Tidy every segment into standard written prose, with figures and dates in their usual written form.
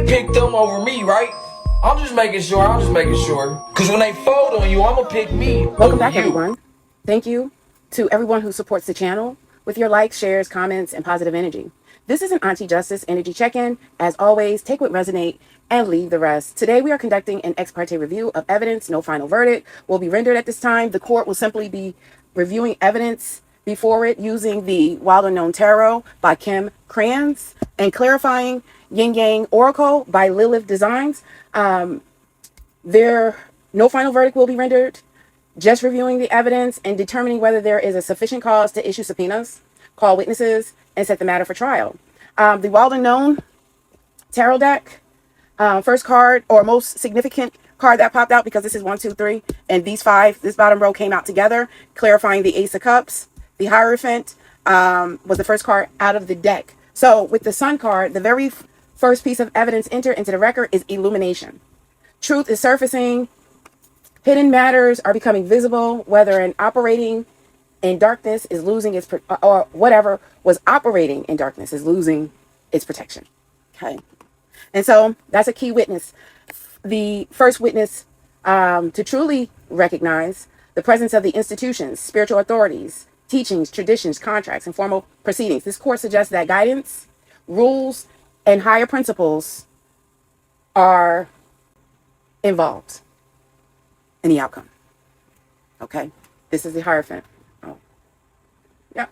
pick them over me, right? I'm just making sure. Because when they fold on you, I'm going to pick me. Welcome back, everyone. Thank you to everyone who supports the channel with your likes, shares, comments, and positive energy. This is an Auntie Justice Energy Check-In. As always, take what resonate and leave the rest. Today, we are conducting an ex parte review of evidence. No final verdict will be rendered at this time. The court will simply be reviewing evidence before it using the Wild Unknown Tarot by Kim Kranz and clarifying Yin Yang Oracle by Lilith Designs. No final verdict will be rendered. Just reviewing the evidence and determining whether there is a sufficient cause to issue subpoenas, call witnesses, and set the matter for trial. The Wild Unknown Tarot deck, first card or most significant card that popped out, because this is 1, 2, 3, and these 5, this bottom row came out together, clarifying the Ace of Cups. The Hierophant was the first card out of the deck. So with the Sun card, the very first piece of evidence entered into the record is illumination. Truth is surfacing. Hidden matters are becoming visible, whether an operating in darkness is losing its, or whatever was operating in darkness is losing its protection. Okay. And so that's a key witness. The first witness to truly recognize the presence of the institutions, spiritual authorities, teachings, traditions, contracts, and formal proceedings. This court suggests that guidance, rules, and higher principles are involved in the outcome. Okay, this is the Hierophant. Oh, yeah.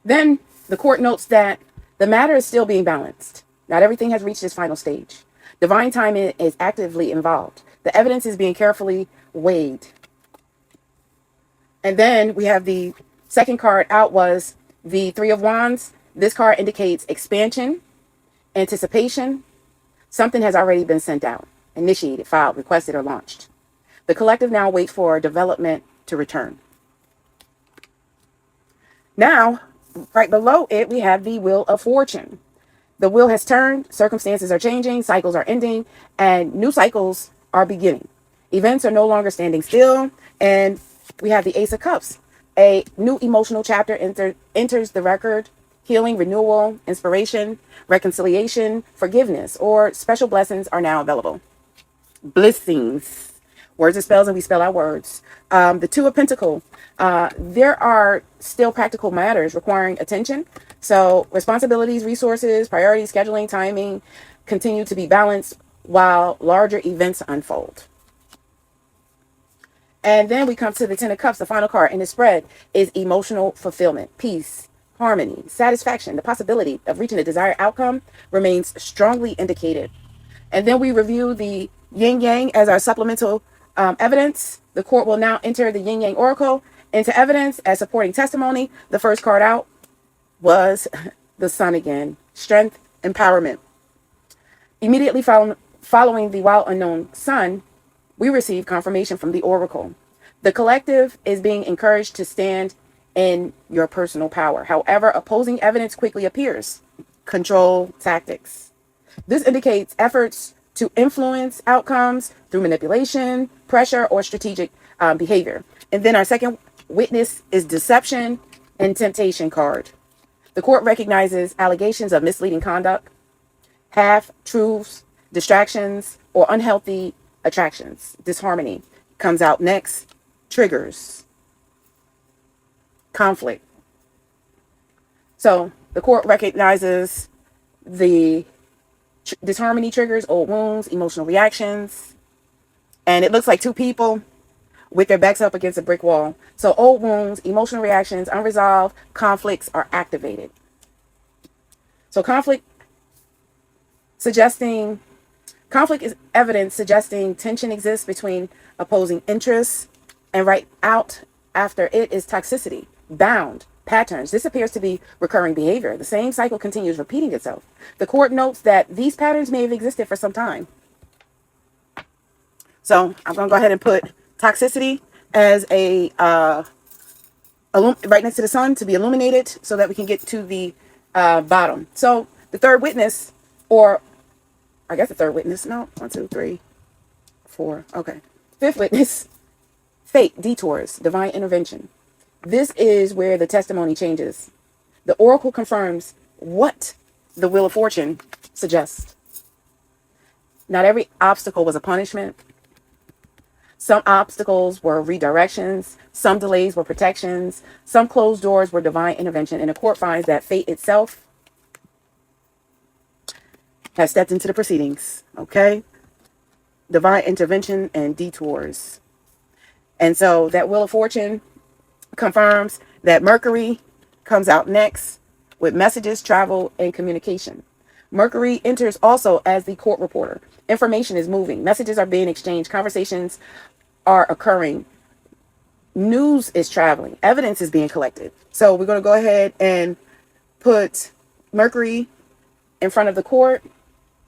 Then the court notes that the matter is still being balanced. Not everything has reached its final stage. Divine timing is actively involved. The evidence is being carefully weighed. And then we have the second card out was the Three of Wands. This card indicates expansion, anticipation. Something has already been sent out, initiated, filed, requested, or launched. The collective now waits for development to return. Now, right below it, we have the Wheel of Fortune. The wheel has turned, circumstances are changing, cycles are ending, and new cycles are beginning. Events are no longer standing still, and we have the Ace of Cups. A new emotional chapter enters the record. Healing, renewal, inspiration, reconciliation, forgiveness, or special blessings are now available. Blessings. Words are spells and we spell our words. The Two of Pentacles. There are still practical matters requiring attention. So responsibilities, resources, priorities, scheduling, timing continue to be balanced while larger events unfold. And then we come to the Ten of Cups. The final card in the spread is emotional fulfillment, peace, harmony, satisfaction. The possibility of reaching a desired outcome remains strongly indicated. And then we review the Yin Yang as our supplemental evidence. The court will now enter the Yin Yang Oracle into evidence as supporting testimony. The first card out was the Sun again. Strength, empowerment. Immediately following the Wild Unknown Sun, we receive confirmation from the Oracle. The collective is being encouraged to stand in your personal power. However, opposing evidence quickly appears. Control tactics. This indicates efforts to influence outcomes through manipulation, pressure, or strategic behavior. And then our second witness is deception and temptation card. The court recognizes allegations of misleading conduct, half-truths, distractions, or unhealthy attractions. Disharmony comes out next. Triggers. Conflict. So the court recognizes the disharmony triggers, old wounds, emotional reactions. And it looks like two people with their backs up against a brick wall. So old wounds, emotional reactions, unresolved conflicts are activated. So conflict is evidence suggesting tension exists between opposing interests, and right out after it is toxicity, bound, patterns. This appears to be recurring behavior. The same cycle continues repeating itself. The court notes that these patterns may have existed for some time. So I'm going to go ahead and put toxicity as a right next to the Sun to be illuminated so that we can get to the bottom. So the third witness, or I guess the third witness, no, 1, 2, 3, 4, okay. Fifth witness, fate, detours, divine intervention. This is where the testimony changes. The oracle confirms what the Wheel of Fortune suggests. Not every obstacle was a punishment. Some obstacles were redirections. Some delays were protections. Some closed doors were divine intervention. And the court finds that fate itself has stepped into the proceedings. Okay? Divine intervention and detours. And so that Wheel of Fortune confirms that Mercury comes out next with messages, travel, and communication. Mercury enters also as the court reporter. Information is moving. Messages are being exchanged. Conversations are occurring. News is traveling. Evidence is being collected. So we're going to go ahead and put Mercury in front of the court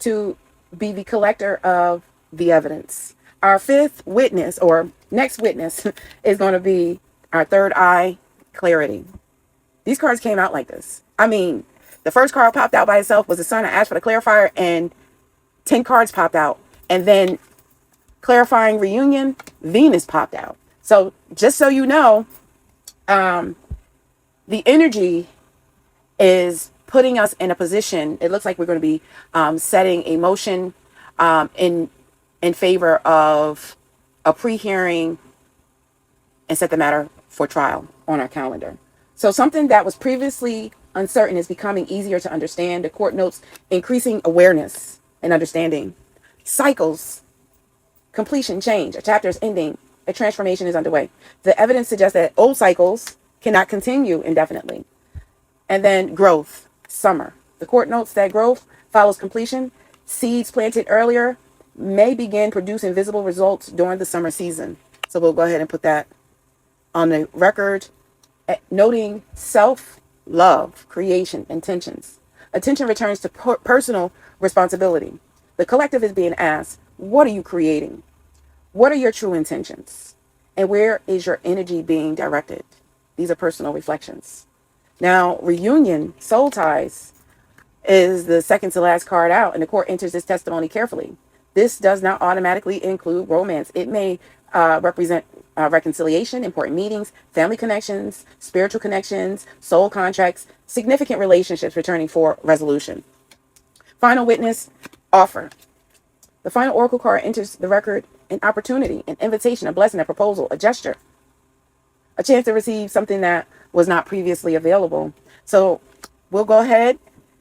to be the collector of the evidence. Our fifth witness, or next witness, is going to be our third eye, clarity. These cards came out like this. I mean, the first card popped out by itself was the sun. I asked for the clarifier and 10 cards popped out. And then clarifying reunion, Venus popped out. So just so you know, the energy is putting us in a position. It looks like we're going to be setting a motion in favor of a pre-hearing and set the matter for trial on our calendar. So something that was previously uncertain is becoming easier to understand. The court notes increasing awareness and understanding. Cycles, completion, change. A chapter is ending. A transformation is underway. The evidence suggests that old cycles cannot continue indefinitely. And then growth, summer. The court notes that growth follows completion. Seeds planted earlier may begin producing visible results during the summer season. So we'll go ahead and put that on the record, noting self-love, creation, intentions. Attention returns to personal responsibility. The collective is being asked, what are you creating? What are your true intentions? And where is your energy being directed? These are personal reflections. Now, reunion, soul ties, is the second to last card out, and the court enters this testimony carefully. This does not automatically include romance. It may represent reconciliation, important meetings, family connections, spiritual connections, soul contracts, significant relationships returning for resolution. Final witness, offer. The final oracle card enters the record: an opportunity, an invitation, a blessing, a proposal, a gesture, a chance to receive something that was not previously available. So we'll go ahead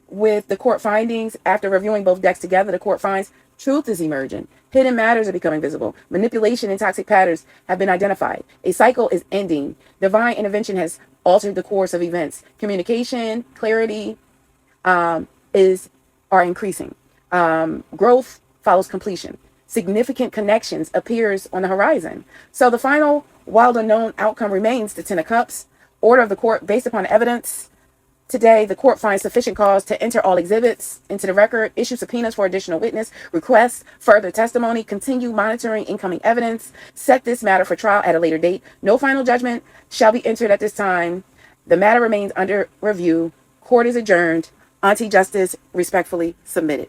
with the court findings. After reviewing both decks together, the court finds truth is emerging. Hidden matters are becoming visible. Manipulation and toxic patterns have been identified. A cycle is ending. Divine intervention has altered the course of events. Communication, clarity are increasing. Growth follows completion. Significant connections appears on the horizon. So the final wild unknown outcome remains the Ten of Cups. Order of the court based upon evidence. Today, the court finds sufficient cause to enter all exhibits into the record, issue subpoenas for additional witness, request further testimony, continue monitoring incoming evidence, set this matter for trial at a later date. No final judgment shall be entered at this time. The matter remains under review. Court is adjourned. Auntie Justice respectfully submitted.